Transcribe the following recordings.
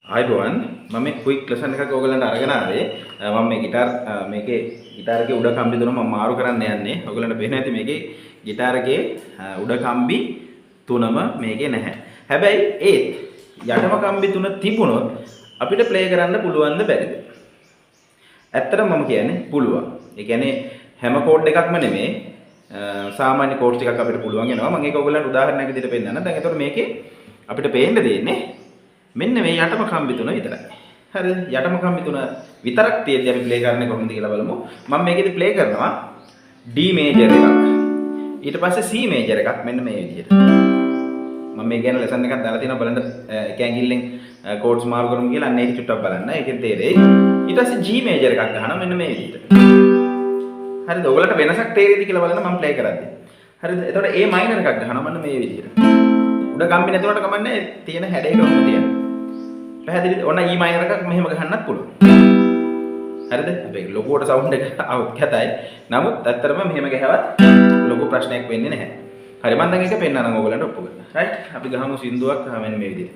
ආයිබෝවන් මම මේ quick lesson එකක් ඔයගලන්ට අරගෙන ආවේ මම මේ මේකේ গিitar එකේ උඩ කම්බි තුන මම මාරු කරන්න යන්නේ ඔයගලන්ට පේන ඇති මේකේ গিitar එකේ උඩ කම්බි තුනම මේකේ නැහැ හැබැයි ඒත් යටම කම්බි තුන තිබුණොත් අපිට ප්ලේ කරන්න පුළුවන්ද බැරිද ඇත්තටම මම කියන්නේ පුළුවන් ඒ කියන්නේ හැම කෝඩ් එකක්ම නෙමෙයි සාමාන්‍ය කෝඩ්ස් ටිකක් අපිට පුළුවන් වෙනවා මම ඒක ඔයගලන්ට උදාහරණයක් විදිහට පෙන්නන්න දැන් ඒතකොට මේකේ අපිට පේන්න දෙන්නේ මෙන්න මේ යටම කම්බි තුන විතරයි. හරිද? යටම කම්බි තුන විතරක් තියෙද්දි අපි ප්ලේ කරන්නේ කොහොමද කියලා බලමු. මම මේකෙදි ප්ලේ කරනවා D මේජර් එකක්. ඊට පස්සේ C මේජර් එකක් මෙන්න මේ විදිහට. මම මේ ගැන ලෙසන් එකක් දාලා තියෙනවා බලන්න එක ඇඟිල්ලෙන් කෝඩ්ස් මාරු කරමු කියලා අන්න ඒක චුට්ටක් බලන්න. ඒකෙන් තේරෙයි. ඊට පස්සේ G මේජර් එකක් ගහනවා මෙන්න මේ විදිහට. හරිද? ඔයගලට වෙනසක් තේරෙයිද කියලා බලන්න මම ප්ලේ කරද්දි. හරිද? එතකොට A මයිනර් එකක් ගහනවා මෙන්න මේ විදිහට. උඩ කම්බි නැතුනට කමන්නේ තියෙන හැඩයට ඔන්න තියන්න. පැහැදිලිද? ඔන්න E මයිනර් එකක් මෙහෙම ගහන්නත් පුළුවන්. හරිද? හැබැයි ලොකුවට සවුන්ඩ් එක આવුත් කැතයි. නමුත් ඇත්තටම මෙහෙම ගහවත් ලොකු ප්‍රශ්නයක් වෙන්නේ නැහැ. හරි මම දැන් ඒක පෙන්නන්නම් ඕගලන්ට ඔප්පු කරලා. රයිට්? අපි ගහමු සින්දුවක් මෙන්න මේ විදිහට.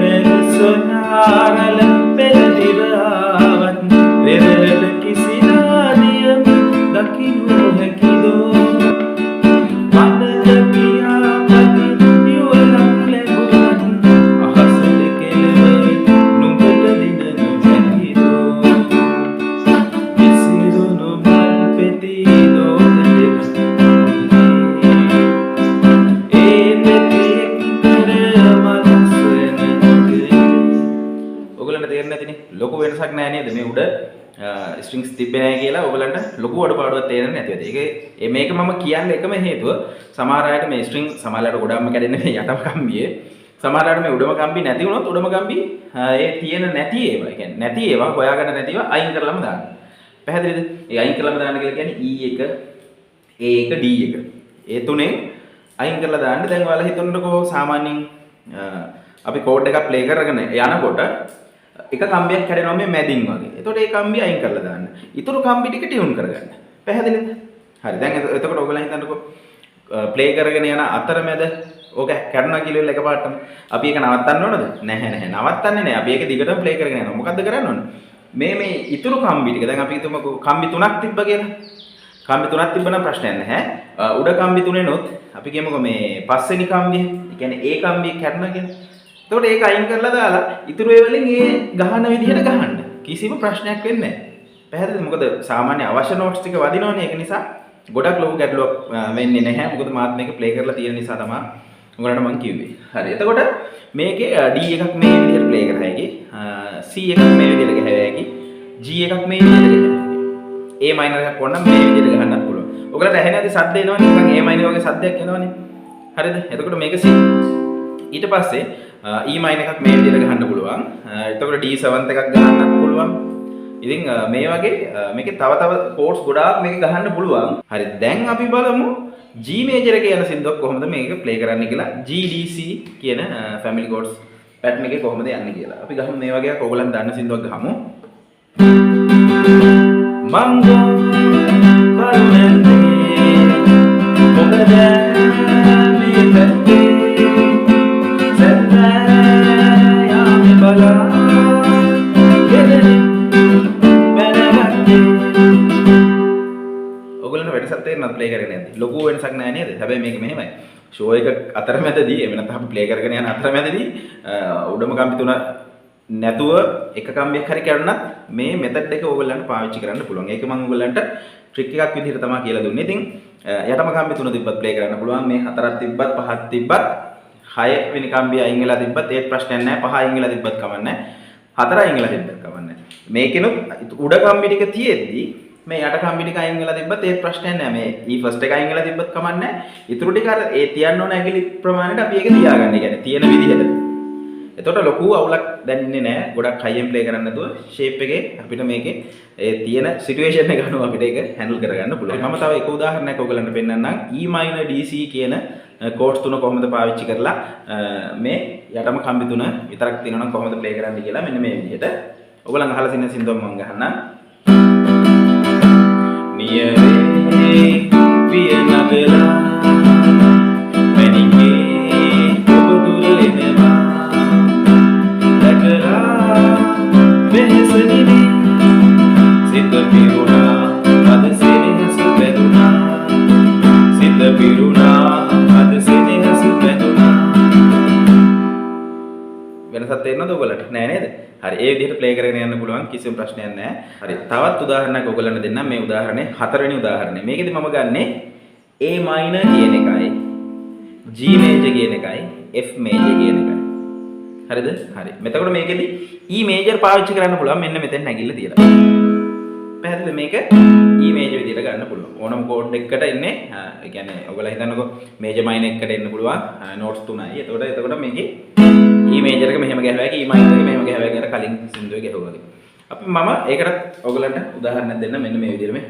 වෙරසනාරල පෙරදිරාවත් වෙරළට කිසි නාදියම දකින්නු හැකිදෝ ලොකු වෙනසක් නැහැ නේද මේ උඩ ස්ට්‍රින්ග්ස් තිබ්බේ නැහැ කියලා ඔයගලන්ට ලොකු අඩපාඩුවක් තේරෙන්නේ නැති වෙද. මේක මම කියන්නේ එකම හේතුව සමහර අයට මේ ස්ට්‍රින්ග් සමහරලාට ගොඩක්ම කැඩෙන්නේ මේ යටම කම්බියේ. සමහරලාට මේ උඩම කම්බි නැති වුණොත් උඩම කම්බි ඒ තියෙන නැති ඒවා. ඒ කියන්නේ නැති ඒවා හොයාගන්න නැතිව අයින් කරලම දාන්න. පැහැදිලිද? ඒ අයින් කරලම දාන්න කියලා කියන්නේ E1 A1 D1. ඒ තුනෙන් අයින් කරලා දාන්න. දැන් ඔයාලා හිතන්නකෝ සාමාන්‍යයෙන් අපි කෝඩ් එකක් ප්ලේ කරගෙන යනකොට එක කම්බියක් කැඩෙනවා මේ මැදින් වගේ. එතකොට ඒ කම්බිය අයින් කරලා දාන්න. ඊටු කම්බි ටික ටියුන් කරගන්න. පැහැදිලිද? හරි. දැන් එතකොට ඔයගොල්ලෝ හිතන්නකෝ ප්ලේ කරගෙන යන අතරමැද ඕක කැඩුණා කියලා එකපාරටම අපි ඒක නවත්තන්න ඕනද? නැහැ. නවත්තන්නේ නැහැ. අපි ඒක දිගටම ප්ලේ කරගෙන යනවා. මොකද්ද කරන්න ඕන? මේ ඊටු කම්බි ටික දැන් අපි හිතමුකෝ කම්බි 3ක් තිබ්බ කියලා. කම්බි 3ක් තිබ්බනම් ප්‍රශ්නයක් නැහැ. උඩ කම්බි 3නොත් අපි කියමුකෝ මේ පස්වෙනි කම්බිය. ඒ කියන්නේ ඒ කම්බිය කැඩුණා කියලා. එතකොට ඒක අයින් කරලා දාලා ඉතුරු ඒ වලින් ඒ ගහන විදිහට ගහන්න. කිසිම ප්‍රශ්නයක් වෙන්නේ නැහැ. පැහැදිලිද? මොකද සාමාන්‍ය අවශ්‍ය නෝට්ස් ටික වදිනවනේ. ඒක නිසා ගොඩක් ලොකු ගැටලුවක් වෙන්නේ නැහැ. මොකද මාත් මේක ප්ලේ කරලා තියෙන නිසා තමයි උගලන්ට මම කිව්වේ. හරි. එතකොට මේකේ D එකක් මේ විදිහට ප්ලේ කරලා හැකි. C එකක් මේ විදිහට ගහලා හැකි. G එකක් මේ විදිහට ගහලා හැකි. A මයිනර් එකක් වොන්නම් මේ විදිහට ගහන්නත් පුළුවන්. ඔයගලට ඇහෙන්නේ නැති සද්ද එනවනේ. නිකන් A මයිනර් වගේ සද්දයක් එනවනේ. හරිද? එතකොට මේක C. ඊට පස්සේ E මයිනර් එකක් මේ විදිහට ගහන්න පුළුවන්. එතකොට D7 එකක් ගහන්නත් පුළුවන්. ඉතින් මේ වගේ මේකේ තව කෝඩ්ස් ගොඩාක් මේක ගහන්න පුළුවන්. හරි දැන් අපි බලමු G මේජර් එකේ යන සින්දුවක් කොහොමද මේක ප්ලේ කරන්නේ කියලා. GDC කියන ෆැමිලි කෝඩ්ස් පැටර්න් එකේ කොහොමද යන්නේ කියලා. අපි ගහමු මේ වගේ ඔයගොල්ලන් දන්න සින්දුවක් ගහමු. මංගෝ කල්මෙන්දී මොකද මේ පැත්තේ ඔයගොල්ලන්ට වෙනසක් තේරෙනවද ප්ලේ කරගෙන යද්දි? ලොකු වෙනසක් නැහැ නේද? හැබැයි මේක මෙහෙමයි. ෂෝ එක අතරමැදදී එමෙ නැත්නම් අපි ප්ලේ කරගෙන යන අතරමැදදී උඩම කම්බි තුන නැතුව එක කම්බියක් හරි කැඩුණත් මේ මෙතඩ් එක ඔයගොල්ලන්ට පාවිච්චි කරන්න පුළුවන්. ඒක මම ඔයගොල්ලන්ට ට්‍රික් එකක් විදිහට තමයි කියලා දුන්නේ. ඉතින් යටම කම්බි තුන තිබ්බත් ප්ලේ කරන්න පුළුවන්. මේ හතරක් තිබ්බත් පහක් තිබ්බත් 6 වෙනි කම්බිය අයින් වෙලා තිබ්බත් ඒත් ප්‍රශ්නයක් නැහැ. 5 අයින් වෙලා තිබ්බත් කමක් නැහැ. 4 අයින් වෙලා තිබ්බත් කමක් නැහැ. මේකෙනුත් උඩ කම්බි ටික තියෙද්දි මේ යට කම්බි ටික අයින් වෙලා තිබ්බත් ඒත් ප්‍රශ්නයක් නැහැ. මේ ඊ ෆස්ට් එක අයින් වෙලා තිබ්බත් කමක් නැහැ. ඊටු ටික අර ඒ තියන්න ඕන ඇඟිලි ප්‍රමාණයට අපි ඒක තියාගන්න. ඒ කියන්නේ තියෙන විදිහට. එතකොට ලොකු අවුලක් දැනෙන්නේ නැහැ. ගොඩක් හයියෙන් ප්ලේ කරන්න නැතුව ෂේප් එකේ අපිට මේකේ ඒ තියෙන සිටුේෂන් එක ගන්නවා අපිට ඒක හැන්ඩල් කරගන්න පුළුවන්. මම තව එක උදාහරණයක් ඔයගලන්ට පෙන්නන්නම්. E minor DC කියන කෝඩ්ස් තුන කොහොමද පාවිච්චි කරලා මේ යටම කම්බි තුන විතරක් තියෙනවා නම් කොහොමද ප්ලේ කරන්න කියලා මෙන්න මේ විදිහට. ඔයගලන් අහලා තියෙන සින්දුව මම ගහන්නම්. නියරේ පිය නගලා මැනිගේ ඔබ දුර එනවා වෙනසක් තේරෙනවද ඔයගලට? නෑ නේද? හරි. ඒ විදිහට ප්ලේ කරගෙන යන්න පුළුවන් කිසිම ප්‍රශ්නයක් නෑ. හරි. තවත් උදාහරණයක් ඔයගලන්ට දෙන්නම්. මේ උදාහරණේ හතරවෙනි උදාහරණය. මේකෙදි මම ගන්නෙ A minor කියන එකයි G major කියන එකයි F major කියන එකයි. හරිද? හරි. මෙතකොට මේකෙදි E major පාවිච්චි කරන්න පුළුවන් මෙන්න මෙතෙන් නැගිල්ල තියලා. පැහැදිලිද මේක E major විදිහට ගන්න පුළුවන්. ඕනම කෝඩ් එකකට ඉන්නේ ඒ කියන්නේ ඔයගොල්ලෝ හිතන්නකෝ major minor එකකට එන්න පුළුවන් notes 3යි. එතකොට මේකේ E major එක මෙහෙම ගහුවා E minor එක මෙහෙම ගහුවා කියලා කලින් සින්දුවේ ගහුවා වගේ. අපි මම ඒකටත් ඔයගොල්ලන්ට උදාහරණයක් දෙන්න මෙන්න මේ විදිහට මේ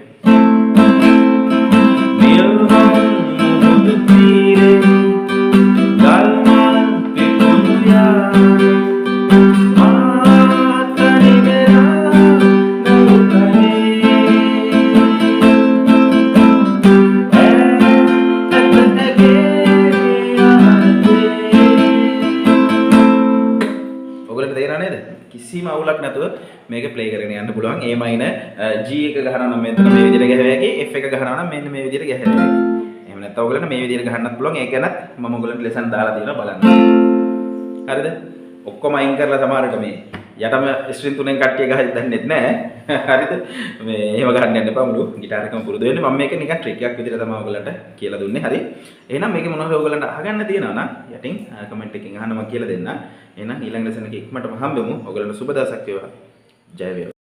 කිසිම අවුලක් නැතුව මේක ප්ලේ කරගෙන යන්න පුළුවන්. A minor G එක ගහනවා නම් මෙතන මේ විදිහට ගහුවා හැකි, F එක ගහනවා නම් මෙන්න මේ විදිහට ගහුවා හැකි. එහෙම නැත්නම් ඔයගලන්ට මේ විදිහට ගහන්නත් පුළුවන්. ඒක ගැනත් මම ඔයගලන්ට ලෙසන් දාලා තියෙනවා බලන්න. හරිද? ඔක්කොම අයින් කරලා සමහරට මේ යටම ස්ට්‍රින් තුනෙන් කට්ටිය ගහයි දන්නෙත් නැහැ. හරිද? මේ එහෙම ගහන්න යන්න එපා මුළු গিitar එකම පුරුදු වෙන්න. මම මේක නිකන් ට්‍රික් එකක් විදිහට තමයි ඔයගලන්ට කියලා දුන්නේ. හරි. එහෙනම් මේකේ මොනවද ඔයගලන්ට අහගන්න තියෙනවා නම් යටින් කමෙන්ට් එකකින් අහන්න මම කියලා දෙන්න. එහෙනම් ඊළඟ ලෙසන් එකේ ඉක්මනටම හම්බෙමු. ඔයගලන්ට සුබ දවසක් වේවා. ජය වේවා.